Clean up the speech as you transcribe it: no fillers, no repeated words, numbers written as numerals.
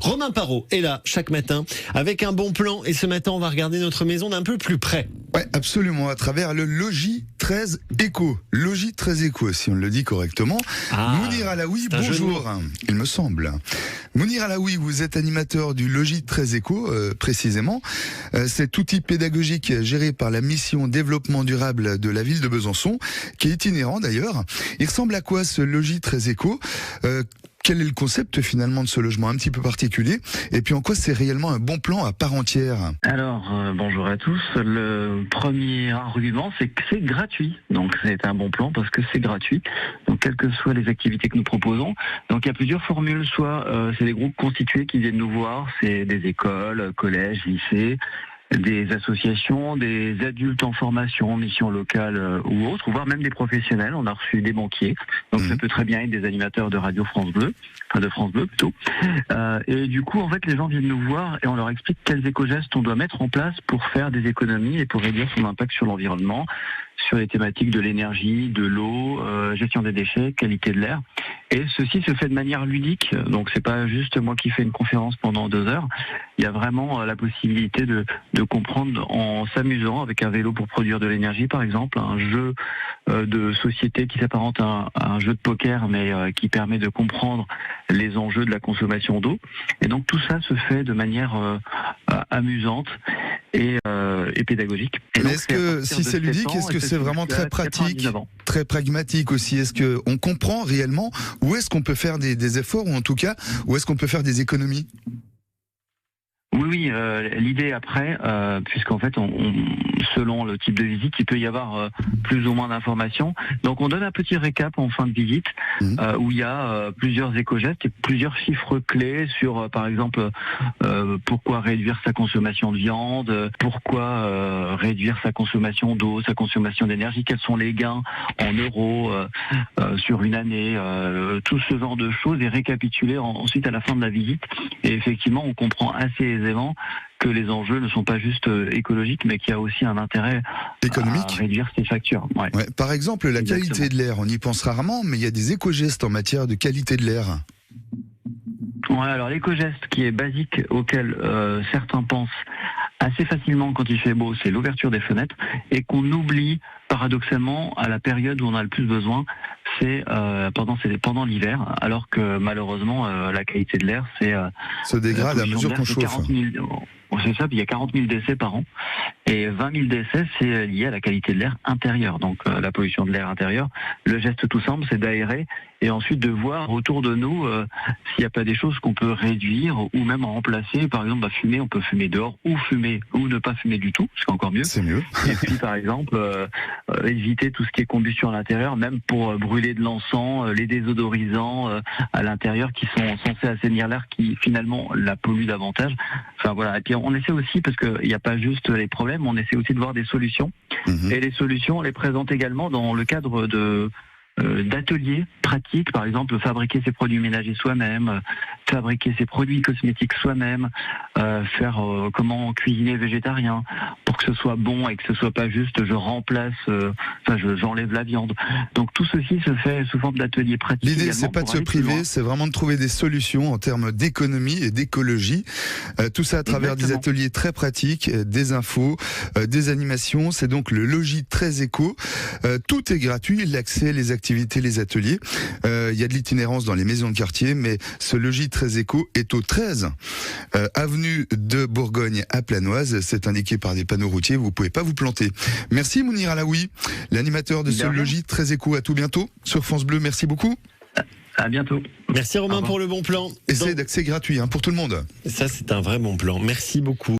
Romain Parot est là chaque matin avec un bon plan et ce matin on va regarder notre maison d'un peu plus près. Ouais, absolument, à travers le Logis 13 Éco. Logis 13 Éco, si on le dit correctement. Mounir Alaoui, bonjour, il me semble. Mounir Alaoui, vous êtes animateur du Logis 13 Éco, précisément. Cet outil pédagogique géré par la mission développement durable de la ville de Besançon, qui est itinérant d'ailleurs. Il ressemble à quoi ce Logis 13 Éco ? Quel est le concept finalement de ce logement un petit peu particulier? Et puis en quoi c'est réellement un bon plan à part entière? Alors, bonjour à tous. Le premier argument, c'est que c'est gratuit. Donc c'est un bon plan parce que c'est gratuit. Donc quelles que soient les activités que nous proposons. Donc il y a plusieurs formules. Soit c'est des groupes constitués qui viennent nous voir. C'est des écoles, collèges, lycées, des associations, des adultes en formation, mission locale ou autres, ou voire même des professionnels. On a reçu des banquiers, donc ça peut très bien être des animateurs de Radio France Bleu, enfin de France Bleu plutôt. Et du coup, en fait, les gens viennent nous voir et on leur explique quels éco-gestes on doit mettre en place pour faire des économies et pour réduire son impact sur l'environnement, sur les thématiques de l'énergie, de l'eau, gestion des déchets, qualité de l'air. Et ceci se fait de manière ludique, donc c'est pas juste moi qui fais une conférence pendant 2 heures. Il y a vraiment la possibilité de comprendre en s'amusant avec un vélo pour produire de l'énergie, par exemple, un jeu de société qui s'apparente à un jeu de poker, mais qui permet de comprendre les enjeux de la consommation d'eau. Et donc tout ça se fait de manière amusante et pédagogique. Et mais est-ce que si c'est ludique, est-ce que c'est vraiment très pratique, très pragmatique aussi? Est-ce que on comprend réellement où est-ce qu'on peut faire des efforts, ou en tout cas où est-ce qu'on peut faire des économies? Oui, l'idée après, puisqu'en fait, selon le type de visite, il peut y avoir plus ou moins d'informations. Donc, on donne un petit récap en fin de visite, où il y a plusieurs éco-gestes et plusieurs chiffres clés sur, par exemple, pourquoi réduire sa consommation de viande, pourquoi réduire sa consommation d'eau, sa consommation d'énergie, quels sont les gains en euros sur une année, tout ce genre de choses est récapitulé ensuite à la fin de la visite. Et effectivement, on comprend assez aisément que les enjeux ne sont pas juste écologiques, mais qu'il y a aussi un intérêt économique à réduire ces factures. Ouais. Ouais, par exemple, la qualité de l'air, on y pense rarement, mais il y a des éco-gestes en matière de qualité de l'air. Ouais, alors l'éco-geste qui est basique, auquel certains pensent assez facilement quand il fait beau, c'est l'ouverture des fenêtres, et qu'on oublie paradoxalement à la période où on a le plus besoin, c'est pendant l'hiver, alors que malheureusement la qualité de l'air se dégrade à mesure qu'on chauffe. C'est ça, il y a 40 000 décès par an, et 20 000 décès, c'est lié à la qualité de l'air intérieur, donc la pollution de l'air intérieur. Le geste tout simple, c'est d'aérer, et ensuite de voir autour de nous s'il n'y a pas des choses qu'on peut réduire, ou même remplacer. Par exemple, fumer, on peut fumer dehors, ou ne pas fumer du tout, c'est encore mieux. C'est mieux. Et puis par exemple, éviter tout ce qui est combustion à l'intérieur, même pour brûler de l'encens, les désodorisants à l'intérieur qui sont censés assainir l'air, qui finalement la polluent davantage. Enfin voilà, et puis on essaie aussi, parce qu'il n'y a pas juste les problèmes, on essaie aussi de voir des solutions. Et les solutions, on les présente également dans le cadre d'ateliers pratiques, par exemple fabriquer ses produits ménagers soi-même, fabriquer ses produits cosmétiques soi-même, faire comment cuisiner végétarien pour que ce soit bon et que ce soit pas juste j'enlève la viande. Donc tout ceci se fait sous forme d'ateliers pratiques. L'idée, c'est pas de se priver, c'est vraiment de trouver des solutions en termes d'économie et d'écologie. Tout ça à travers des ateliers très pratiques, des infos, des animations. C'est donc le Logis 13 Éco. Tout est gratuit, l'accès, les activités, les ateliers. Il y a de l'itinérance dans les maisons de quartier, mais ce Logis 13 Éco est au 13 avenue de Bourgogne à Planoise. C'est indiqué par des panneaux routiers, vous pouvez pas vous planter. Merci Mounir Alaoui, l'animateur de ce Logis 13 Éco. À tout bientôt sur France Bleu. Merci beaucoup. À bientôt. Merci Romain pour le bon plan. Et c'est d'accès gratuit pour tout le monde. Ça, c'est un vrai bon plan. Merci beaucoup.